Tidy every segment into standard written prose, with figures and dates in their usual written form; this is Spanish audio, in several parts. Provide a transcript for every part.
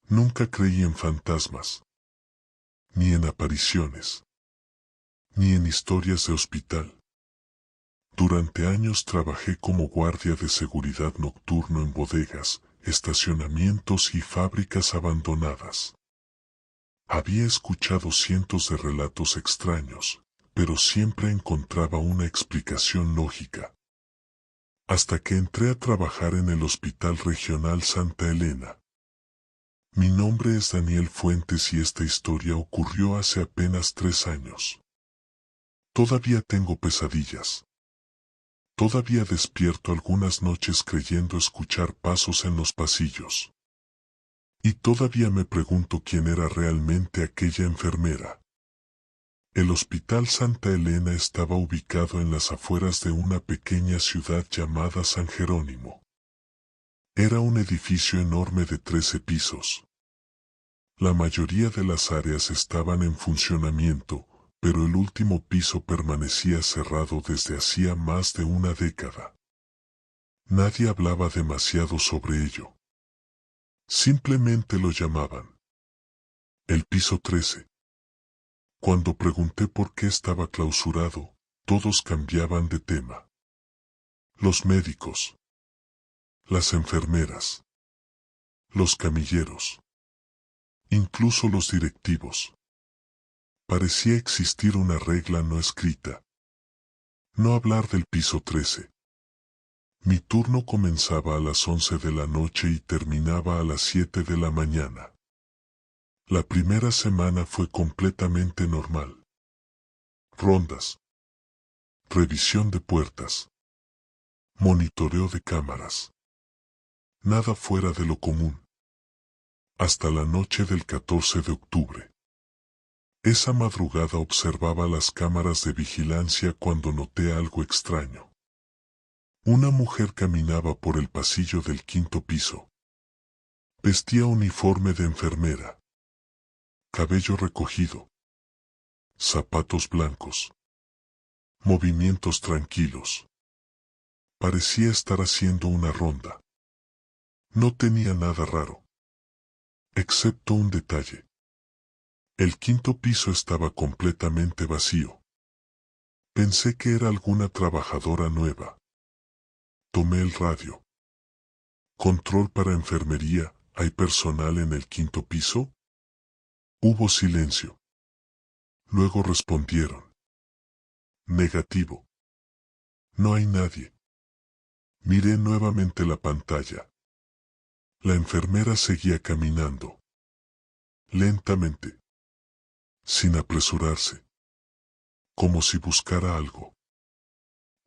Nunca creí en fantasmas, ni en apariciones, ni en historias de hospital. Durante años trabajé como guardia de seguridad nocturno en bodegas, estacionamientos y fábricas abandonadas. Había escuchado cientos de relatos extraños, pero siempre encontraba una explicación lógica. Hasta que entré a trabajar en el Hospital Regional Santa Elena. Mi nombre es Daniel Fuentes y esta historia ocurrió hace apenas 3 años. Todavía tengo pesadillas. Todavía despierto algunas noches creyendo escuchar pasos en los pasillos. Y todavía me pregunto quién era realmente aquella enfermera. El Hospital Santa Elena estaba ubicado en las afueras de una pequeña ciudad llamada San Jerónimo. Era un edificio enorme de 13 pisos. La mayoría de las áreas estaban en funcionamiento, pero el último piso permanecía cerrado desde hacía más de una década. Nadie hablaba demasiado sobre ello. Simplemente lo llamaban el piso 13. Cuando pregunté por qué estaba clausurado, todos cambiaban de tema. Los médicos, las enfermeras, los camilleros, incluso los directivos. Parecía existir una regla no escrita. No hablar del piso 13. Mi turno comenzaba a las 11 de la noche y terminaba a las 7 de la mañana. La primera semana fue completamente normal. Rondas. Revisión de puertas. Monitoreo de cámaras. Nada fuera de lo común. Hasta la noche del 14 de octubre. Esa madrugada observaba las cámaras de vigilancia cuando noté algo extraño. Una mujer caminaba por el pasillo del 5.º piso. Vestía uniforme de enfermera. Cabello recogido. Zapatos blancos. Movimientos tranquilos. Parecía estar haciendo una ronda. No tenía nada raro. Excepto un detalle. El 5.º piso estaba completamente vacío. Pensé que era alguna trabajadora nueva. Tomé el radio. Control para enfermería, ¿hay personal en el 5.º piso? Hubo silencio. Luego respondieron. Negativo. No hay nadie. Miré nuevamente la pantalla. La enfermera seguía caminando. Lentamente. Sin apresurarse. Como si buscara algo.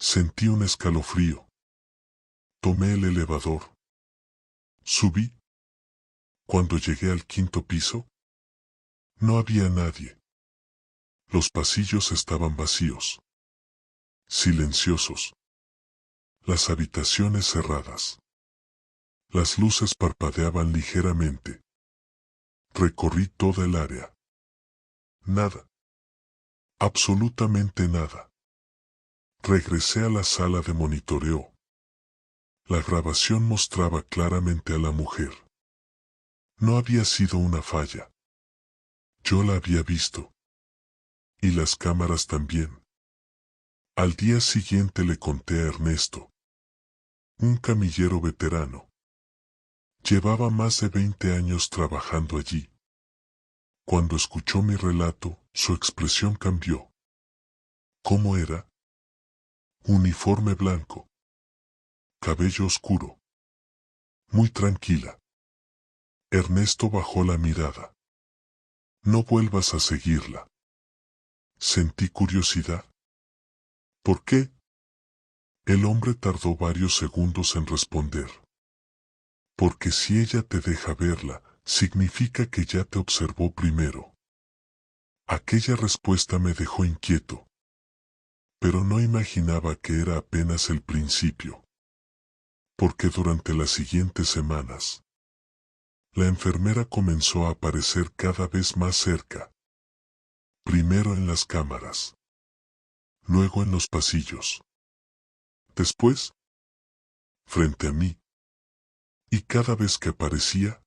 Sentí un escalofrío. Tomé el elevador. Subí. Cuando llegué al 5.º piso, no había nadie. Los pasillos estaban vacíos. Silenciosos. Las habitaciones cerradas. Las luces parpadeaban ligeramente. Recorrí toda el área. Nada. Absolutamente nada. Regresé a la sala de monitoreo. La grabación mostraba claramente a la mujer. No había sido una falla. Yo la había visto. Y las cámaras también. Al día siguiente le conté a Ernesto. Un camillero veterano. Llevaba más de 20 años trabajando allí. Cuando escuchó mi relato, su expresión cambió. ¿Cómo era? Uniforme blanco. Cabello oscuro. Muy tranquila. Ernesto bajó la mirada. No vuelvas a seguirla. Sentí curiosidad. ¿Por qué? El hombre tardó varios segundos en responder. Porque si ella te deja verla, significa que ya te observó primero. Aquella respuesta me dejó inquieto. Pero no imaginaba que era apenas el principio. Porque durante las siguientes semanas, la enfermera comenzó a aparecer cada vez más cerca. Primero en las cámaras. Luego en los pasillos. Después, frente a mí. Y cada vez que aparecía,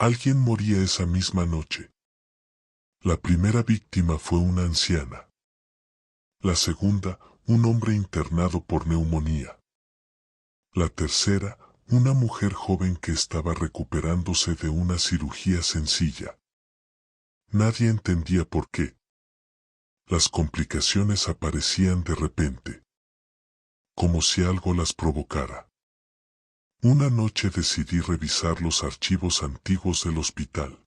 Alguien moría esa misma noche. La primera víctima fue una anciana. La segunda, un hombre internado por neumonía. La tercera, una mujer joven que estaba recuperándose de una cirugía sencilla. Nadie entendía por qué. Las complicaciones aparecían de repente, como si algo las provocara. Una noche decidí revisar los archivos antiguos del hospital.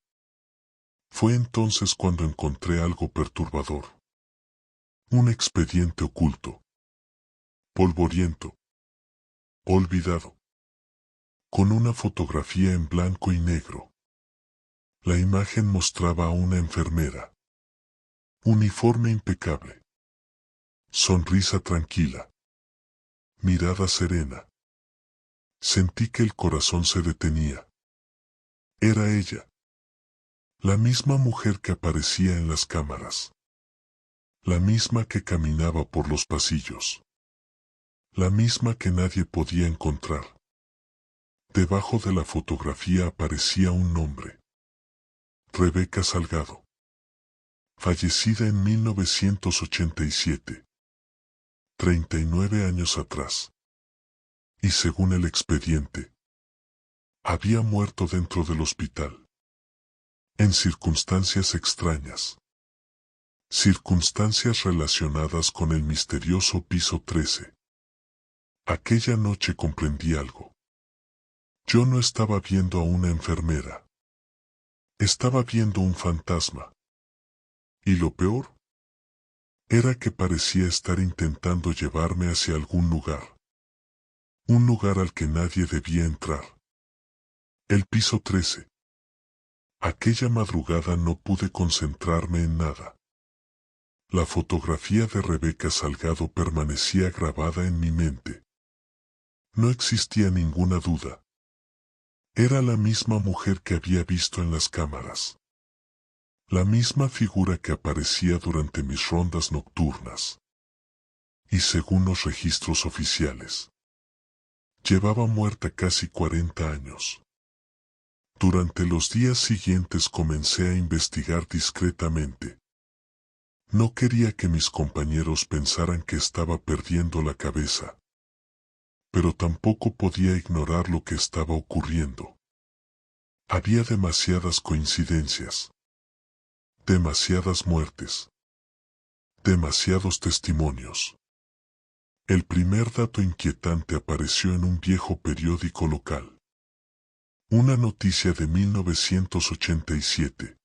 Fue entonces cuando encontré algo perturbador. Un expediente oculto, polvoriento, olvidado, con una fotografía en blanco y negro. La imagen mostraba a una enfermera. Uniforme impecable. Sonrisa tranquila. Mirada serena. Sentí que el corazón se detenía. Era ella. La misma mujer que aparecía en las cámaras. La misma que caminaba por los pasillos. La misma que nadie podía encontrar. Debajo de la fotografía aparecía un nombre. Rebeca Salgado. Fallecida en 1987. 39 años atrás. Y según el expediente, había muerto dentro del hospital. En circunstancias extrañas. Circunstancias relacionadas con el misterioso piso 13. Aquella noche comprendí algo. Yo no estaba viendo a una enfermera. Estaba viendo un fantasma. Y lo peor era que parecía estar intentando llevarme hacia algún lugar. Un lugar al que nadie debía entrar. El piso 13. Aquella madrugada no pude concentrarme en nada. La fotografía de Rebeca Salgado permanecía grabada en mi mente. No existía ninguna duda. Era la misma mujer que había visto en las cámaras. La misma figura que aparecía durante mis rondas nocturnas. Y según los registros oficiales, llevaba muerta casi 40 años. Durante los días siguientes comencé a investigar discretamente. No quería que mis compañeros pensaran que estaba perdiendo la cabeza. Pero tampoco podía ignorar lo que estaba ocurriendo. Había demasiadas coincidencias. Demasiadas muertes. Demasiados testimonios. El primer dato inquietante apareció en un viejo periódico local. Una noticia de 1987.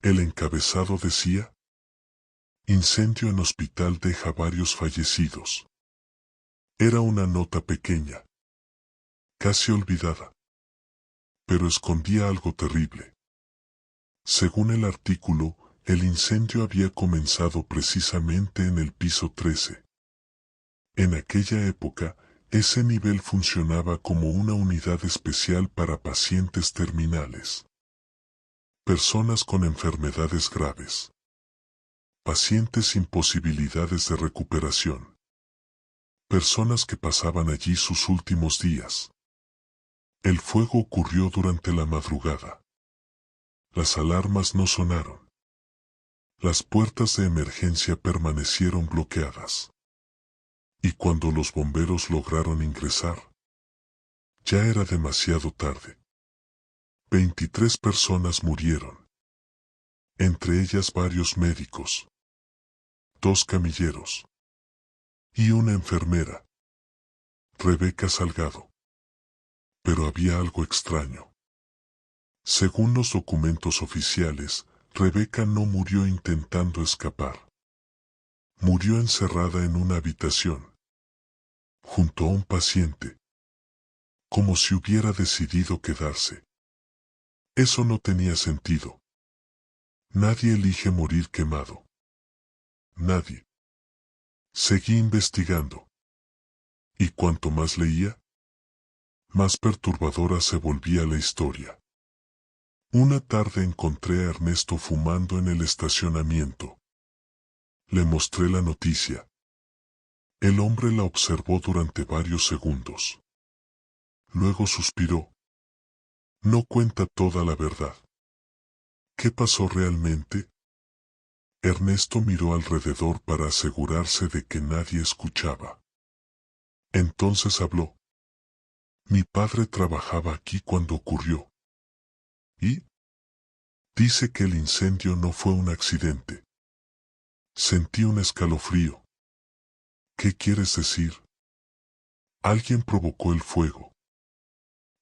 El encabezado decía: incendio en hospital deja varios fallecidos. Era una nota pequeña, casi olvidada, pero escondía algo terrible. Según el artículo, el incendio había comenzado precisamente en el piso 13. En aquella época, ese nivel funcionaba como una unidad especial para pacientes terminales. Personas con enfermedades graves. Pacientes sin posibilidades de recuperación. Personas que pasaban allí sus últimos días. El fuego ocurrió durante la madrugada. Las alarmas no sonaron. Las puertas de emergencia permanecieron bloqueadas. Y cuando los bomberos lograron ingresar, ya era demasiado tarde. 23 personas murieron. Entre ellas varios médicos. 2 camilleros. Y una enfermera. Rebeca Salgado. Pero había algo extraño. Según los documentos oficiales, Rebeca no murió intentando escapar. Murió encerrada en una habitación, junto a un paciente, como si hubiera decidido quedarse. Eso no tenía sentido. Nadie elige morir quemado. Nadie. Seguí investigando. Y cuanto más leía, más perturbadora se volvía la historia. Una tarde encontré a Ernesto fumando en el estacionamiento. Le mostré la noticia. El hombre la observó durante varios segundos. Luego suspiró. No cuenta toda la verdad. ¿Qué pasó realmente? Ernesto miró alrededor para asegurarse de que nadie escuchaba. Entonces habló. Mi padre trabajaba aquí cuando ocurrió. ¿Y? Dice que el incendio no fue un accidente. Sentí un escalofrío. ¿Qué quieres decir? Alguien provocó el fuego.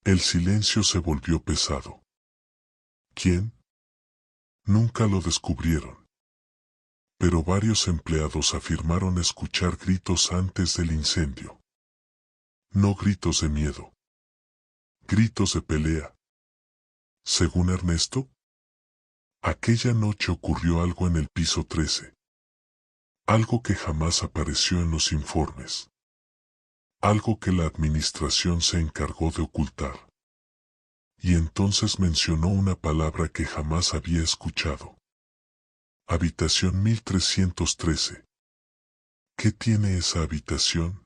El silencio se volvió pesado. ¿Quién? Nunca lo descubrieron. Pero varios empleados afirmaron escuchar gritos antes del incendio. No gritos de miedo. Gritos de pelea. Según Ernesto, aquella noche ocurrió algo en el piso 13. Algo que jamás apareció en los informes. Algo que la administración se encargó de ocultar. Y entonces mencionó una palabra que jamás había escuchado. Habitación 1313. ¿Qué tiene esa habitación?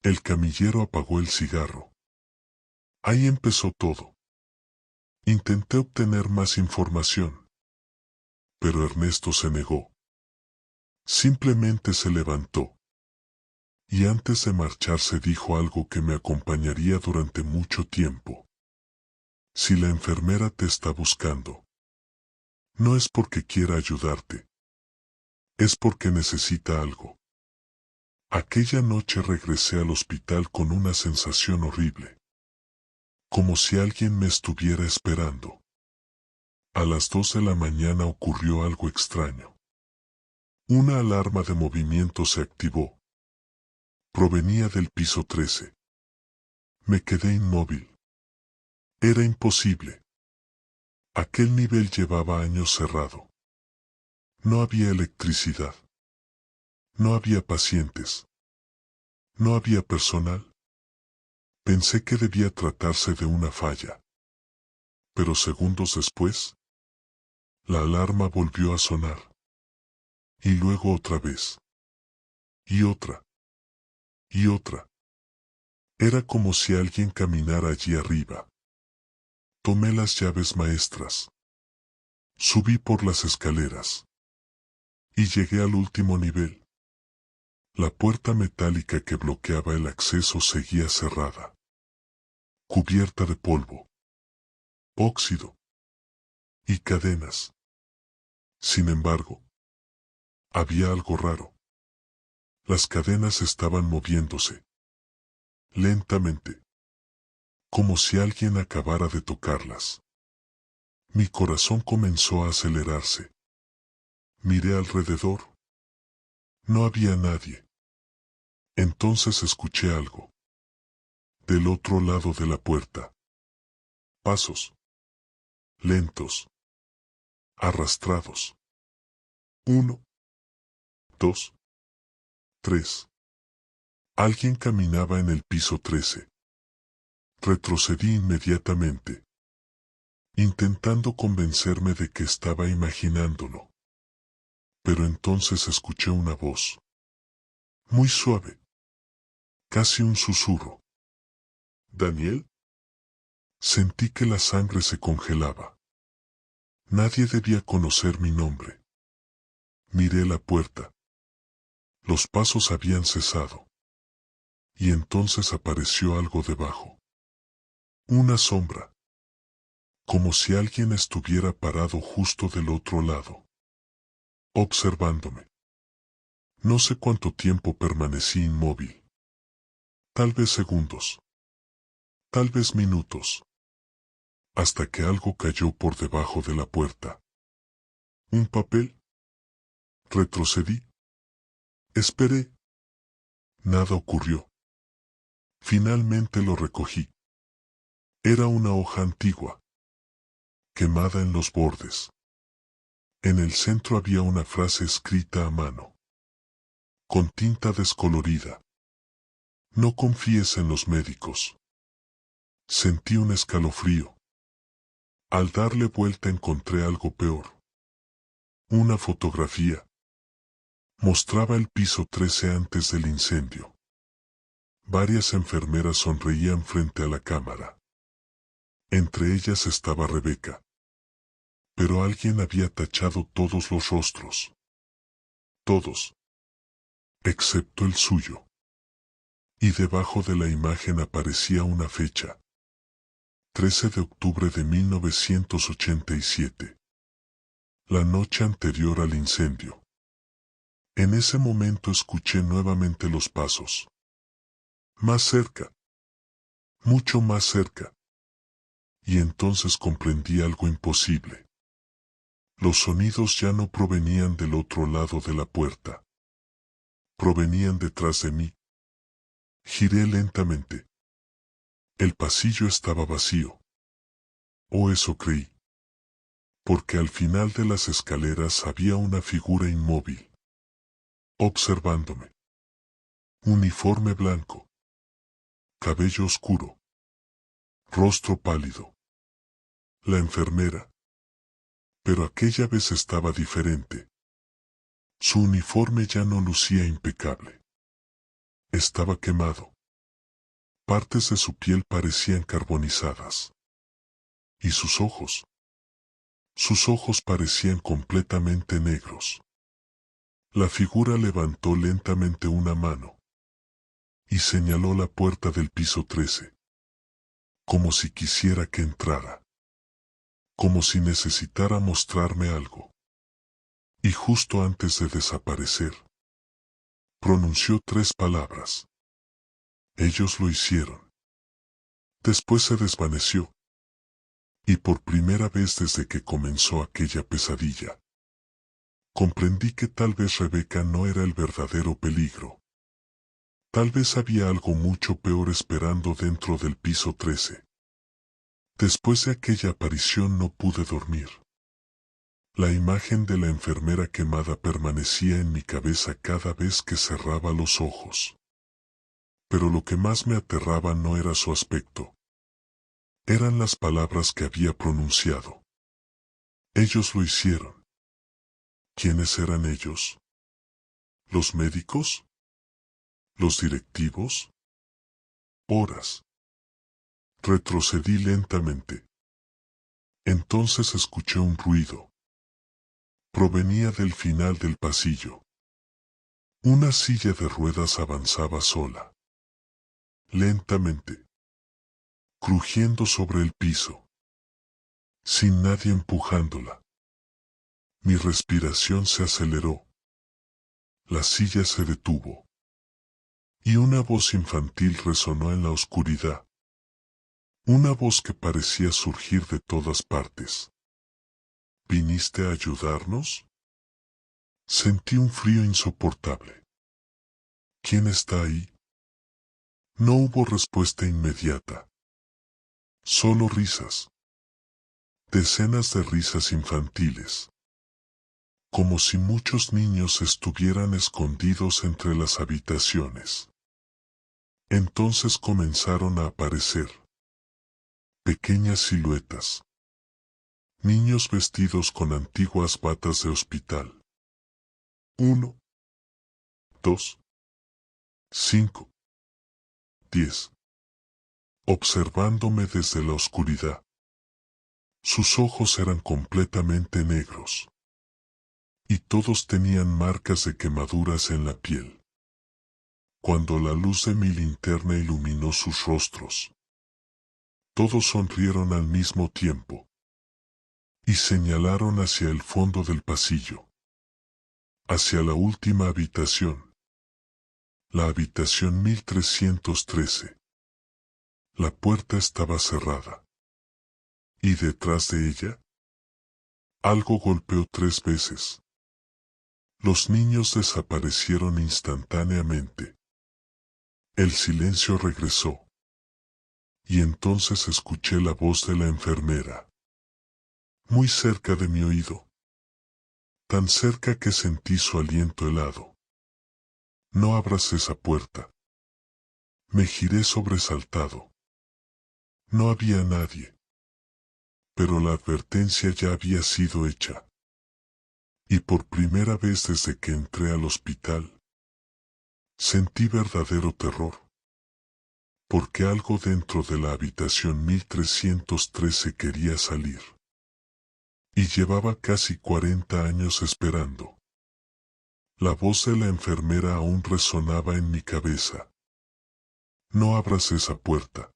El camillero apagó el cigarro. Ahí empezó todo. Intenté obtener más información. Pero Ernesto se negó. Simplemente se levantó. Y antes de marcharse dijo algo que me acompañaría durante mucho tiempo. Si la enfermera te está buscando, no es porque quiera ayudarte. Es porque necesita algo. Aquella noche regresé al hospital con una sensación horrible. Como si alguien me estuviera esperando. A las 2 de la mañana ocurrió algo extraño. Una alarma de movimiento se activó. Provenía del piso 13. Me quedé inmóvil. Era imposible. Aquel nivel llevaba años cerrado. No había electricidad. No había pacientes. No había personal. Pensé que debía tratarse de una falla. Pero segundos después, la alarma volvió a sonar. Y luego otra vez. Y otra. Y otra. Era como si alguien caminara allí arriba. Tomé las llaves maestras. Subí por las escaleras. Y llegué al último nivel. La puerta metálica que bloqueaba el acceso seguía cerrada. Cubierta de polvo. Óxido. Y cadenas. Sin embargo, había algo raro. Las cadenas estaban moviéndose. Lentamente. Como si alguien acabara de tocarlas. Mi corazón comenzó a acelerarse. Miré alrededor. No había nadie. Entonces escuché algo. Del otro lado de la puerta. Pasos. Lentos. Arrastrados. 1, 2, 3. Alguien caminaba en el piso 13. Retrocedí inmediatamente, intentando convencerme de que estaba imaginándolo. Pero entonces escuché una voz. Muy suave. Casi un susurro. ¿Daniel? Sentí que la sangre se congelaba. Nadie debía conocer mi nombre. Miré la puerta. Los pasos habían cesado. Y entonces apareció algo debajo. Una sombra. Como si alguien estuviera parado justo del otro lado. Observándome. No sé cuánto tiempo permanecí inmóvil. Tal vez segundos. Tal vez minutos. Hasta que algo cayó por debajo de la puerta. ¿Un papel? Retrocedí. Esperé. Nada ocurrió. Finalmente lo recogí. Era una hoja antigua. Quemada en los bordes. En el centro había una frase escrita a mano. Con tinta descolorida. No confíes en los médicos. Sentí un escalofrío. Al darle vuelta encontré algo peor. Una fotografía. Mostraba el piso 13 antes del incendio. Varias enfermeras sonreían frente a la cámara. Entre ellas estaba Rebeca. Pero alguien había tachado todos los rostros. Todos. Excepto el suyo. Y debajo de la imagen aparecía una fecha. 13 de octubre de 1987. La noche anterior al incendio. En ese momento escuché nuevamente los pasos. Más cerca. Mucho más cerca. Y entonces comprendí algo imposible. Los sonidos ya no provenían del otro lado de la puerta. Provenían detrás de mí. Giré lentamente. El pasillo estaba vacío. O eso creí. Porque al final de las escaleras había una figura inmóvil. Observándome. Uniforme blanco. Cabello oscuro. Rostro pálido. La enfermera. Pero aquella vez estaba diferente. Su uniforme ya no lucía impecable. Estaba quemado. Partes de su piel parecían carbonizadas. Y sus ojos. Sus ojos parecían completamente negros. La figura levantó lentamente una mano. Y señaló la puerta del piso 13. Como si quisiera que entrara. Como si necesitara mostrarme algo. Y justo antes de desaparecer, pronunció 3 palabras. Ellos lo hicieron. Después se desvaneció. Y por primera vez desde que comenzó aquella pesadilla, comprendí que tal vez Rebeca no era el verdadero peligro. Tal vez había algo mucho peor esperando dentro del piso 13. Después de aquella aparición no pude dormir. La imagen de la enfermera quemada permanecía en mi cabeza cada vez que cerraba los ojos. Pero lo que más me aterraba no era su aspecto. Eran las palabras que había pronunciado. Ellos lo hicieron. ¿Quiénes eran ellos? ¿Los médicos? ¿Los directivos? Horas. Retrocedí lentamente. Entonces escuché un ruido. Provenía del final del pasillo. Una silla de ruedas avanzaba sola. Lentamente. Crujiendo sobre el piso. Sin nadie empujándola. Mi respiración se aceleró. La silla se detuvo. Y una voz infantil resonó en la oscuridad. Una voz que parecía surgir de todas partes. ¿Viniste a ayudarnos? Sentí un frío insoportable. ¿Quién está ahí? No hubo respuesta inmediata. Solo risas. Decenas de risas infantiles. Como si muchos niños estuvieran escondidos entre las habitaciones. Entonces comenzaron a aparecer pequeñas siluetas. Niños vestidos con antiguas batas de hospital. 1, 2, 5, 10. Observándome desde la oscuridad. Sus ojos eran completamente negros. Y todos tenían marcas de quemaduras en la piel. Cuando la luz de mi linterna iluminó sus rostros, todos sonrieron al mismo tiempo. Y señalaron hacia el fondo del pasillo. Hacia la última habitación. La habitación 1313. La puerta estaba cerrada. Y detrás de ella, algo golpeó 3 veces. Los niños desaparecieron instantáneamente. El silencio regresó. Y entonces escuché la voz de la enfermera. Muy cerca de mi oído. Tan cerca que sentí su aliento helado. No abras esa puerta. Me giré sobresaltado. No había nadie. Pero la advertencia ya había sido hecha. Y por primera vez desde que entré al hospital, sentí verdadero terror. porque algo dentro de la habitación 1313 quería salir. Y llevaba casi 40 años esperando. La voz de la enfermera aún resonaba en mi cabeza. No abras esa puerta.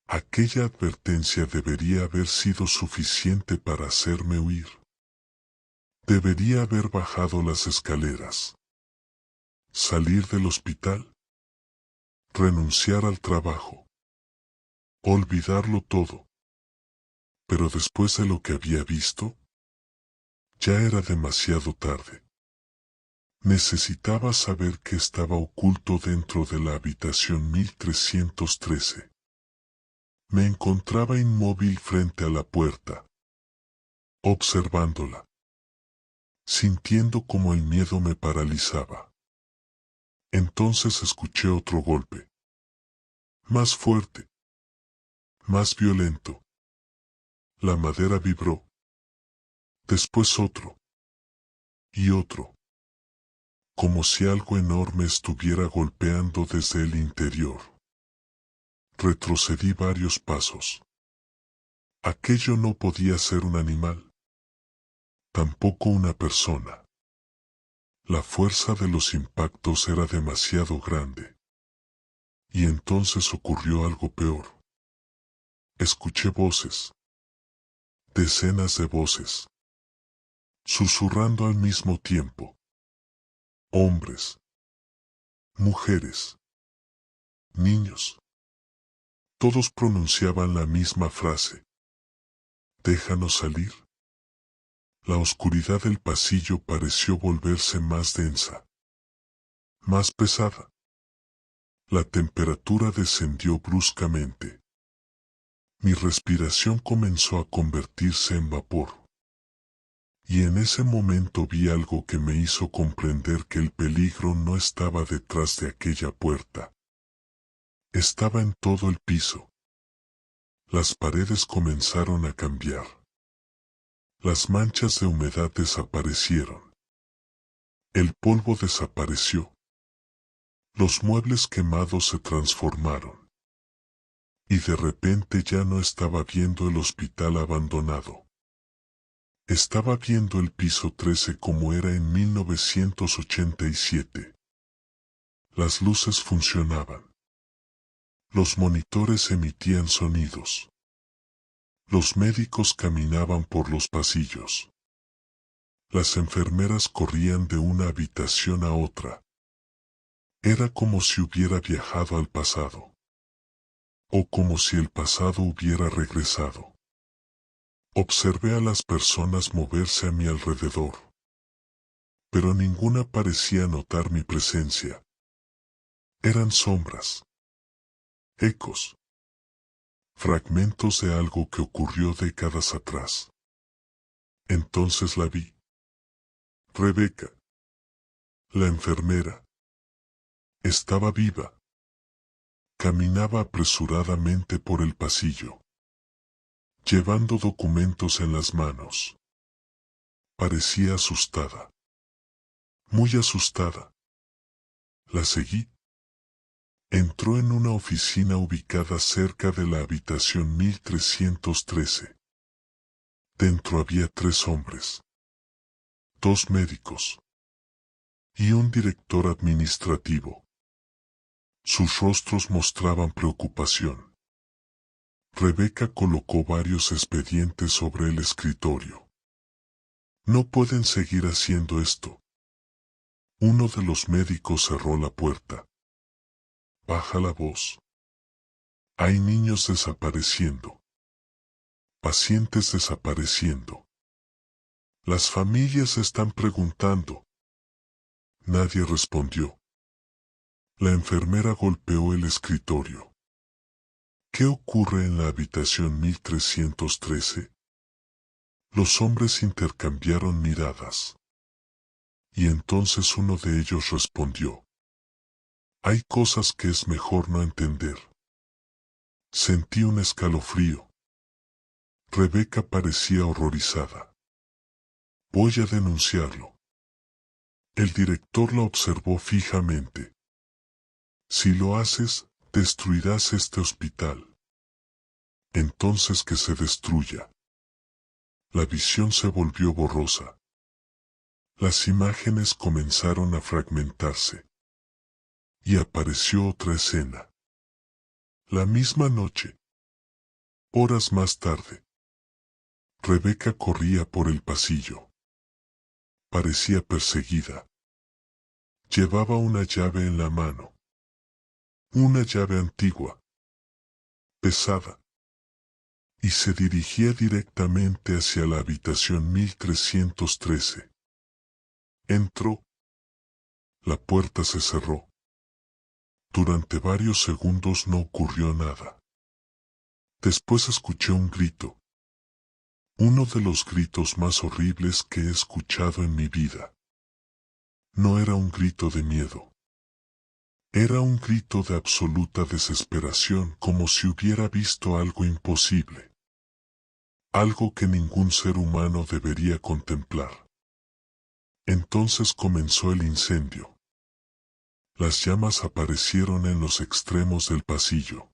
Aquella advertencia debería haber sido suficiente para hacerme huir. Debería haber bajado las escaleras. Salir del hospital. Renunciar al trabajo. Olvidarlo todo. Pero después de lo que había visto, ya era demasiado tarde. Necesitaba saber qué estaba oculto dentro de la habitación 1313. Me encontraba inmóvil frente a la puerta, observándola, sintiendo cómo el miedo me paralizaba. Entonces escuché otro golpe. Más fuerte. Más violento. La madera vibró. Después otro. Y otro. Como si algo enorme estuviera golpeando desde el interior. Retrocedí varios pasos. Aquello no podía ser un animal. Tampoco una persona. La fuerza de los impactos era demasiado grande. Y entonces ocurrió algo peor. Escuché voces. Decenas de voces. Susurrando al mismo tiempo. Hombres. Mujeres. Niños. Todos pronunciaban la misma frase. Déjanos salir. La oscuridad del pasillo pareció volverse más densa. Más pesada. La temperatura descendió bruscamente. Mi respiración comenzó a convertirse en vapor. Y en ese momento vi algo que me hizo comprender que el peligro no estaba detrás de aquella puerta. Estaba en todo el piso. Las paredes comenzaron a cambiar. Las manchas de humedad desaparecieron. El polvo desapareció. Los muebles quemados se transformaron. Y de repente ya no estaba viendo el hospital abandonado. Estaba viendo el piso 13 como era en 1987. Las luces funcionaban. Los monitores emitían sonidos. Los médicos caminaban por los pasillos. Las enfermeras corrían de una habitación a otra. Era como si hubiera viajado al pasado. O como si el pasado hubiera regresado. Observé a las personas moverse a mi alrededor. Pero ninguna parecía notar mi presencia. Eran sombras. Ecos. Fragmentos de algo que ocurrió décadas atrás. Entonces la vi. Rebeca. La enfermera. Estaba viva. Caminaba apresuradamente por el pasillo. Llevando documentos en las manos. Parecía asustada. Muy asustada. La seguí. Entró en una oficina ubicada cerca de la habitación 1313. Dentro había 3 hombres. 2 médicos. Y un director administrativo. Sus rostros mostraban preocupación. Rebeca colocó varios expedientes sobre el escritorio. No pueden seguir haciendo esto. Uno de los médicos cerró la puerta. Baja la voz. Hay niños desapareciendo. Pacientes desapareciendo. Las familias están preguntando. Nadie respondió. La enfermera golpeó el escritorio. ¿Qué ocurre en la habitación 1313? Los hombres intercambiaron miradas. Y entonces uno de ellos respondió. Hay cosas que es mejor no entender. Sentí un escalofrío. Rebeca parecía horrorizada. Voy a denunciarlo. El director la observó fijamente. Si lo haces, Destruirás este hospital. Entonces que se destruya. La visión se volvió borrosa. Las imágenes comenzaron a fragmentarse. Y apareció otra escena. La misma noche. Horas más tarde. Rebeca corría por el pasillo. Parecía perseguida. Llevaba una llave en la mano. Una llave antigua. Pesada. Y se dirigía directamente hacia la habitación 1313. Entró. La puerta se cerró. Durante varios segundos no ocurrió nada. Después escuché un grito. Uno de los gritos más horribles que he escuchado en mi vida. No era un grito de miedo. Era un grito de absoluta desesperación, como si hubiera visto algo imposible. Algo que ningún ser humano debería contemplar. Entonces comenzó el incendio. Las llamas aparecieron en los extremos del pasillo.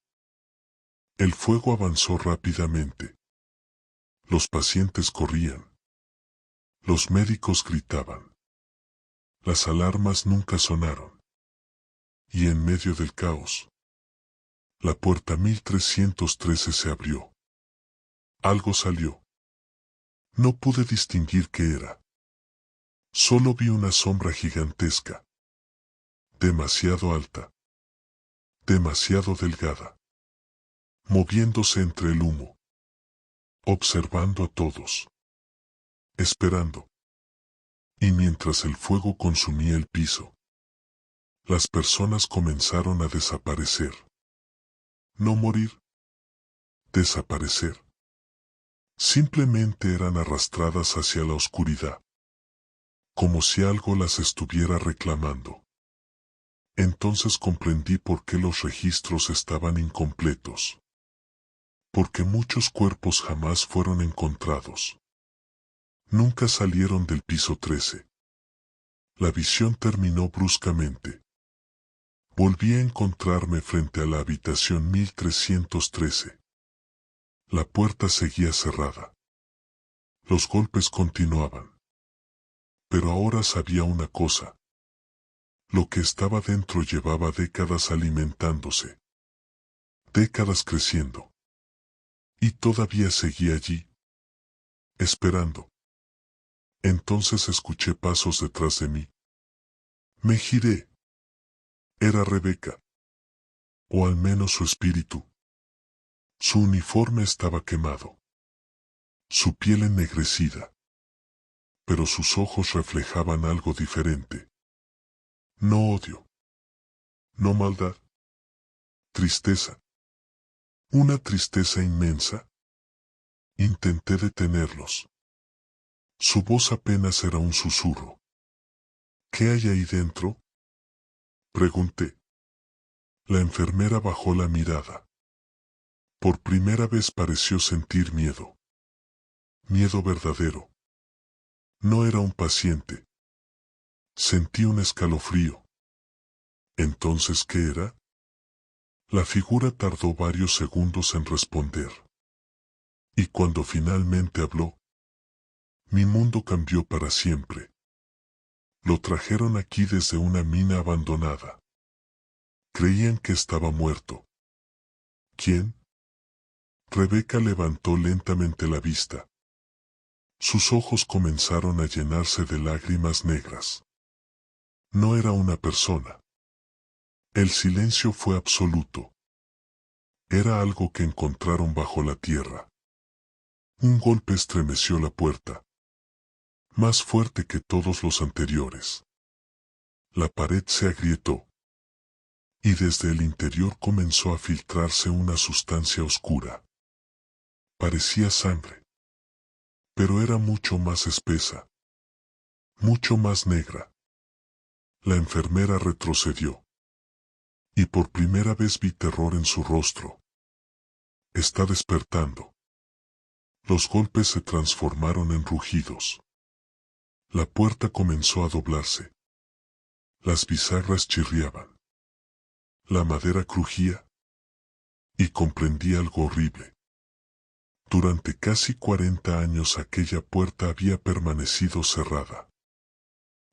El fuego avanzó rápidamente. Los pacientes corrían. Los médicos gritaban. Las alarmas nunca sonaron. Y en medio del caos, la puerta 1313 se abrió. Algo salió. No pude distinguir qué era. Solo vi una sombra gigantesca. Demasiado alta. Demasiado delgada. Moviéndose entre el humo. Observando a todos. Esperando. Y mientras el fuego consumía el piso, las personas comenzaron a desaparecer. No morir. Desaparecer. Simplemente eran arrastradas hacia la oscuridad. Como si algo las estuviera reclamando. Entonces comprendí por qué los registros estaban incompletos. Porque muchos cuerpos jamás fueron encontrados. Nunca salieron del piso 13. La visión terminó bruscamente. Volví a encontrarme frente a la habitación 1313. La puerta seguía cerrada. Los golpes continuaban. Pero ahora sabía una cosa. Lo que estaba dentro llevaba décadas alimentándose. Décadas creciendo. Y todavía seguía allí. Esperando. Entonces escuché pasos detrás de mí. Me giré. Era Rebeca. O al menos su espíritu. Su uniforme estaba quemado. Su piel ennegrecida. Pero sus ojos reflejaban algo diferente. No odio. No maldad. Tristeza. Una tristeza inmensa. Intenté detenerlos. Su voz apenas era un susurro. ¿Qué hay ahí dentro? Pregunté. La enfermera bajó la mirada. Por primera vez pareció sentir miedo. Miedo verdadero. No era un paciente. Sentí un escalofrío. ¿Entonces qué era? La figura tardó varios segundos en responder. Y cuando finalmente habló, mi mundo cambió para siempre. Lo trajeron aquí desde una mina abandonada. Creían que estaba muerto. ¿Quién? Rebeca levantó lentamente la vista. Sus ojos comenzaron a llenarse de lágrimas negras. No era una persona. El silencio fue absoluto. Era algo que encontraron bajo la tierra. Un golpe estremeció la puerta. Más fuerte que todos los anteriores. La pared se agrietó. Y desde el interior comenzó a filtrarse una sustancia oscura. Parecía sangre. Pero era mucho más espesa. Mucho más negra. La enfermera retrocedió. Y por primera vez vi terror en su rostro. Está despertando. Los golpes se transformaron en rugidos. La puerta comenzó a doblarse. Las bisagras chirriaban. La madera crujía. Y comprendí algo horrible. Durante casi 40 años aquella puerta había permanecido cerrada.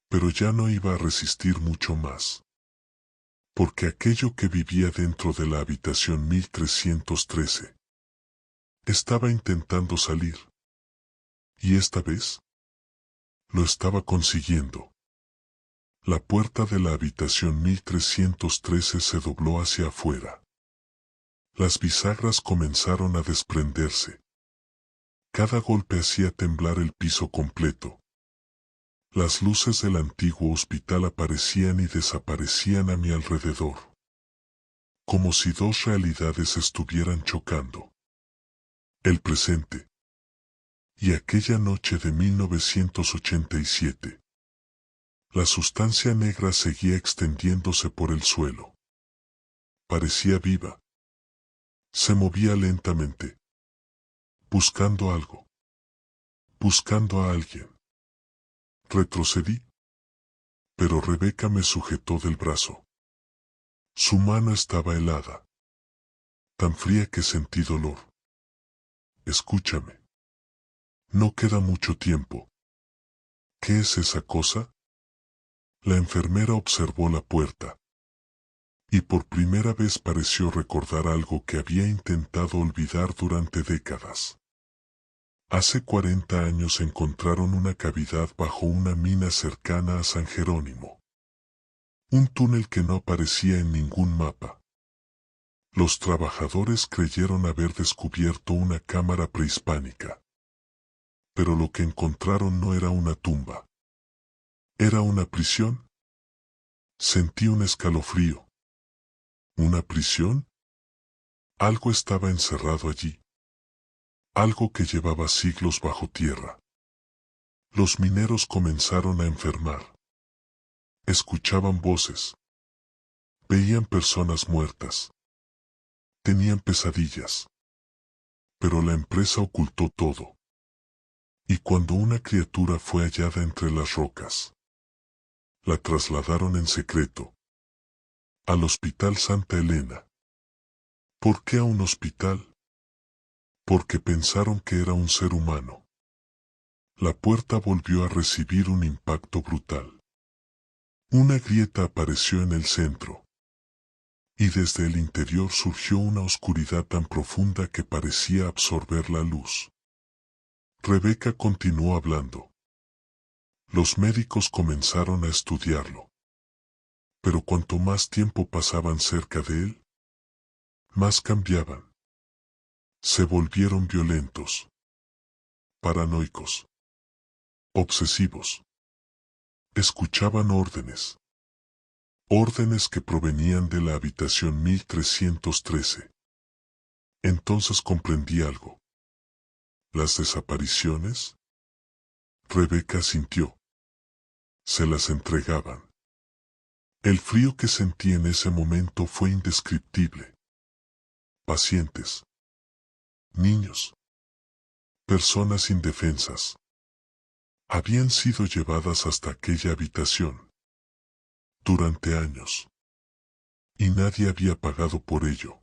Pero ya no iba a resistir mucho más. Porque aquello que vivía dentro de la habitación 1313 estaba intentando salir. Y esta vez lo estaba consiguiendo. La puerta de la habitación 1313 se dobló hacia afuera. Las bisagras comenzaron a desprenderse. Cada golpe hacía temblar el piso completo. Las luces del antiguo hospital aparecían y desaparecían a mi alrededor. Como si dos realidades estuvieran chocando. El presente. Y aquella noche de 1987. La sustancia negra seguía extendiéndose por el suelo. Parecía viva. Se movía lentamente. Buscando algo. Buscando a alguien. Retrocedí. Pero Rebeca me sujetó del brazo. Su mano estaba helada. Tan fría que sentí dolor. Escúchame. No queda mucho tiempo. ¿Qué es esa cosa? La enfermera observó la puerta. Y por primera vez pareció recordar algo que había intentado olvidar durante décadas. Hace 40 años encontraron una cavidad bajo una mina cercana a San Jerónimo. Un túnel que no aparecía en ningún mapa. Los trabajadores creyeron haber descubierto una cámara prehispánica. Pero lo que encontraron no era una tumba. ¿Era una prisión? Sentí un escalofrío. ¿Una prisión? Algo estaba encerrado allí. Algo que llevaba siglos bajo tierra. Los mineros comenzaron a enfermar. Escuchaban voces. Veían personas muertas. Tenían pesadillas. Pero la empresa ocultó todo. Y cuando una criatura fue hallada entre las rocas, la trasladaron en secreto al Hospital Santa Elena. ¿Por qué a un hospital? Porque pensaron que era un ser humano. La puerta volvió a recibir un impacto brutal. Una grieta apareció en el centro. Y desde el interior surgió una oscuridad tan profunda que parecía absorber la luz. Rebeca continuó hablando. Los médicos comenzaron a estudiarlo. Pero cuanto más tiempo pasaban cerca de él, más cambiaban. Se volvieron violentos, paranoicos, obsesivos. Escuchaban órdenes. Órdenes que provenían de la habitación 1313. Entonces comprendí algo. ¿Las desapariciones? Rebeca sintió. Se las entregaban. El frío que sentí en ese momento fue indescriptible. Pacientes. Niños. Personas indefensas. Habían sido llevadas hasta aquella habitación. Durante años. Y nadie había pagado por ello.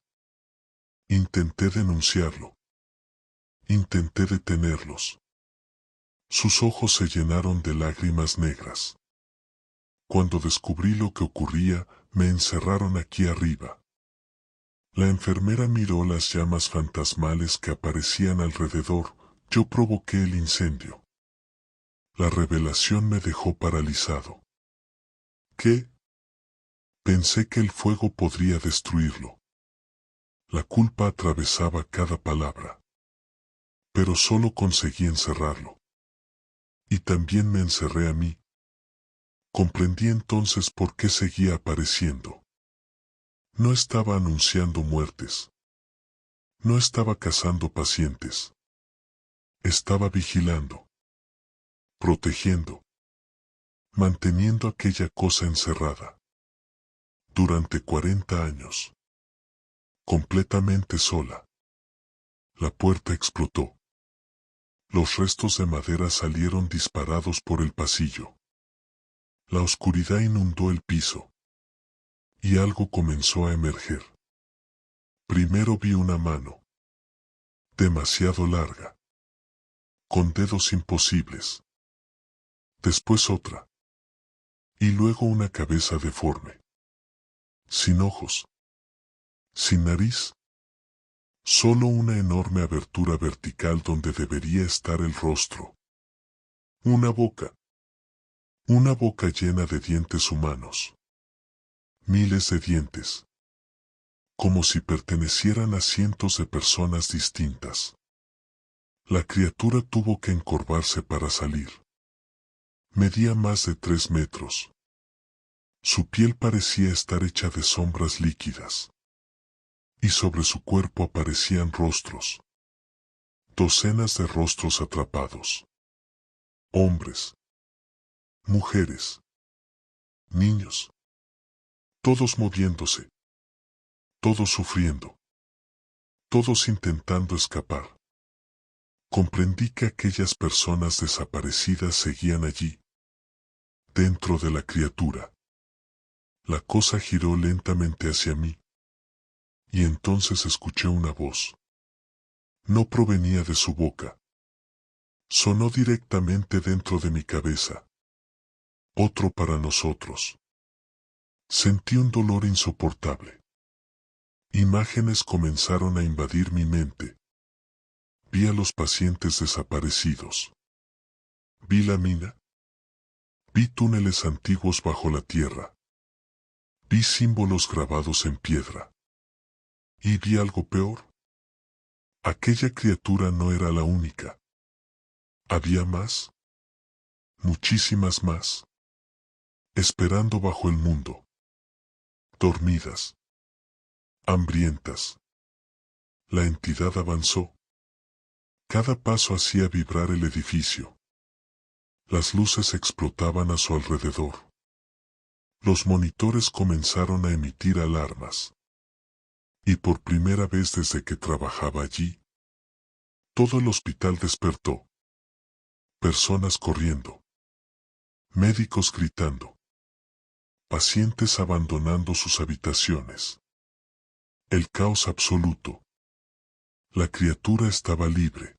Intenté denunciarlo. Intenté detenerlos. Sus ojos se llenaron de lágrimas negras. Cuando descubrí lo que ocurría, me encerraron aquí arriba. La enfermera miró las llamas fantasmales que aparecían alrededor. Yo provoqué el incendio. La revelación me dejó paralizado. ¿Qué? Pensé que el fuego podría destruirlo. La culpa atravesaba cada palabra. Pero solo conseguí encerrarlo. Y también me encerré a mí. Comprendí entonces por qué seguía apareciendo. No estaba anunciando muertes. No estaba cazando pacientes. Estaba vigilando. Protegiendo. Manteniendo aquella cosa encerrada. Durante 40 años. Completamente sola. La puerta explotó. Los restos de madera salieron disparados por el pasillo. La oscuridad inundó el piso. Y algo comenzó a emerger. Primero vi una mano, demasiado larga, con dedos imposibles. Después otra. Y luego una cabeza deforme. Sin ojos. Sin nariz. Solo una enorme abertura vertical donde debería estar el rostro. Una boca. Una boca llena de dientes humanos. Miles de dientes. Como si pertenecieran a cientos de personas distintas. La criatura tuvo que encorvarse para salir. Medía más de 3 metros. Su piel parecía estar hecha de sombras líquidas. Y sobre su cuerpo aparecían rostros. Docenas de rostros atrapados. Hombres. Mujeres. Niños. Todos moviéndose. Todos sufriendo. Todos intentando escapar. Comprendí que aquellas personas desaparecidas seguían allí. Dentro de la criatura. La cosa giró lentamente hacia mí. Y entonces escuché una voz. No provenía de su boca. Sonó directamente dentro de mi cabeza. Otro para nosotros. Sentí un dolor insoportable. Imágenes comenzaron a invadir mi mente. Vi a los pacientes desaparecidos. Vi la mina. Vi túneles antiguos bajo la tierra. Vi símbolos grabados en piedra. Y vi algo peor. Aquella criatura no era la única. Había más. Muchísimas más. Esperando bajo el mundo. Dormidas. Hambrientas. La entidad avanzó. Cada paso hacía vibrar el edificio. Las luces explotaban a su alrededor. Los monitores comenzaron a emitir alarmas. Y por primera vez desde que trabajaba allí, todo el hospital despertó. Personas corriendo. Médicos gritando. Pacientes abandonando sus habitaciones. El caos absoluto. La criatura estaba libre.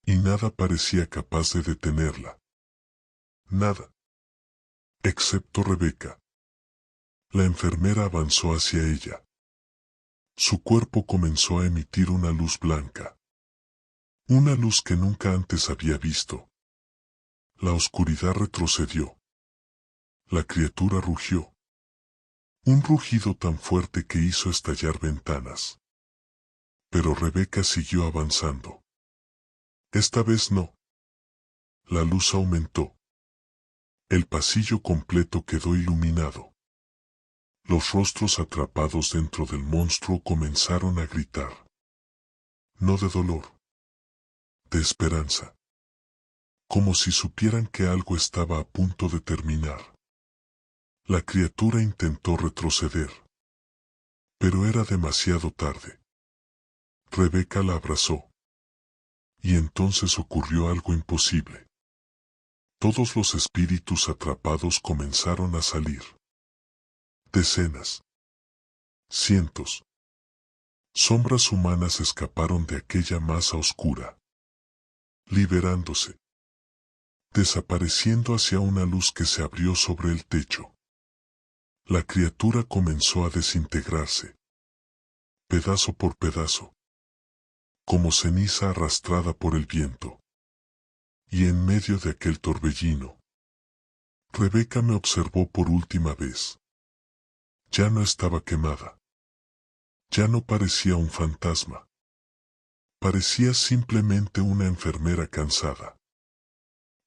Y nada parecía capaz de detenerla. Nada. Excepto Rebeca. La enfermera avanzó hacia ella. Su cuerpo comenzó a emitir una luz blanca. Una luz que nunca antes había visto. La oscuridad retrocedió. La criatura rugió. Un rugido tan fuerte que hizo estallar ventanas. Pero Rebeca siguió avanzando. Esta vez no. La luz aumentó. El pasillo completo quedó iluminado. Los rostros atrapados dentro del monstruo comenzaron a gritar. No de dolor. De esperanza. Como si supieran que algo estaba a punto de terminar. La criatura intentó retroceder. Pero era demasiado tarde. Rebeca la abrazó. Y entonces ocurrió algo imposible. Todos los espíritus atrapados comenzaron a salir. Decenas. Cientos. Sombras humanas escaparon de aquella masa oscura. Liberándose. Desapareciendo hacia una luz que se abrió sobre el techo. La criatura comenzó a desintegrarse. Pedazo por pedazo. Como ceniza arrastrada por el viento. Y en medio de aquel torbellino, Rebeca me observó por última vez. Ya no estaba quemada. Ya no parecía un fantasma. Parecía simplemente una enfermera cansada.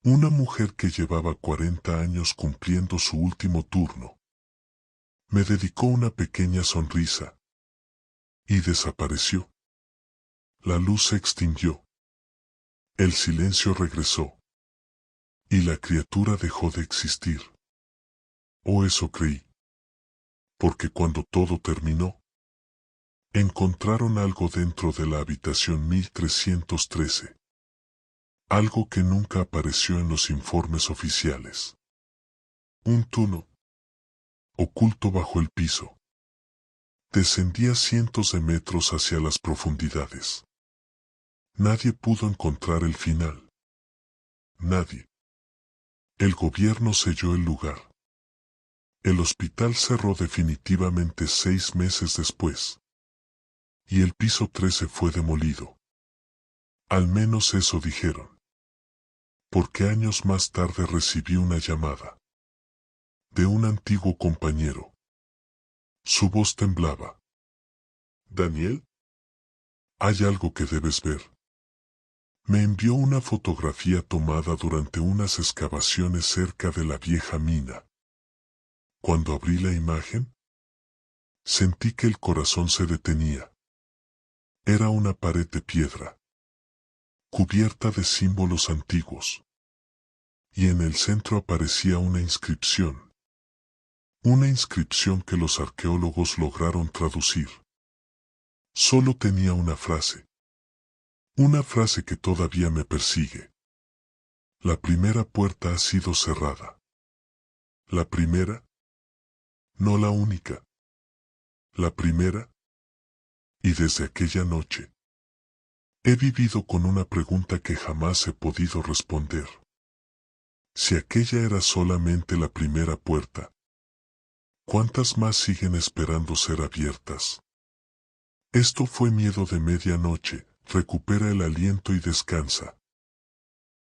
Una mujer que llevaba 40 años cumpliendo su último turno. Me dedicó una pequeña sonrisa. Y desapareció. La luz se extinguió. El silencio regresó. Y la criatura dejó de existir. O eso creí. Porque cuando todo terminó, encontraron algo dentro de la habitación 1313. Algo que nunca apareció en los informes oficiales. Un túnel. Oculto bajo el piso. Descendía cientos de metros hacia las profundidades. Nadie pudo encontrar el final. Nadie. El gobierno selló el lugar. El hospital cerró definitivamente 6 meses después. Y el piso 13 fue demolido. Al menos eso dijeron. Porque años más tarde recibí una llamada. De un antiguo compañero. Su voz temblaba. Daniel, hay algo que debes ver. Me envió una fotografía tomada durante unas excavaciones cerca de la vieja mina. Cuando abrí la imagen, sentí que el corazón se detenía. Era una pared de piedra, cubierta de símbolos antiguos. Y en el centro aparecía una inscripción. Una inscripción que los arqueólogos lograron traducir. Solo tenía una frase. Una frase que todavía me persigue. La primera puerta ha sido cerrada. La primera, no la única. La primera. Y desde aquella noche, he vivido con una pregunta que jamás he podido responder. Si aquella era solamente la primera puerta, ¿cuántas más siguen esperando ser abiertas? Esto fue Miedo de Medianoche. Recupera el aliento y descansa.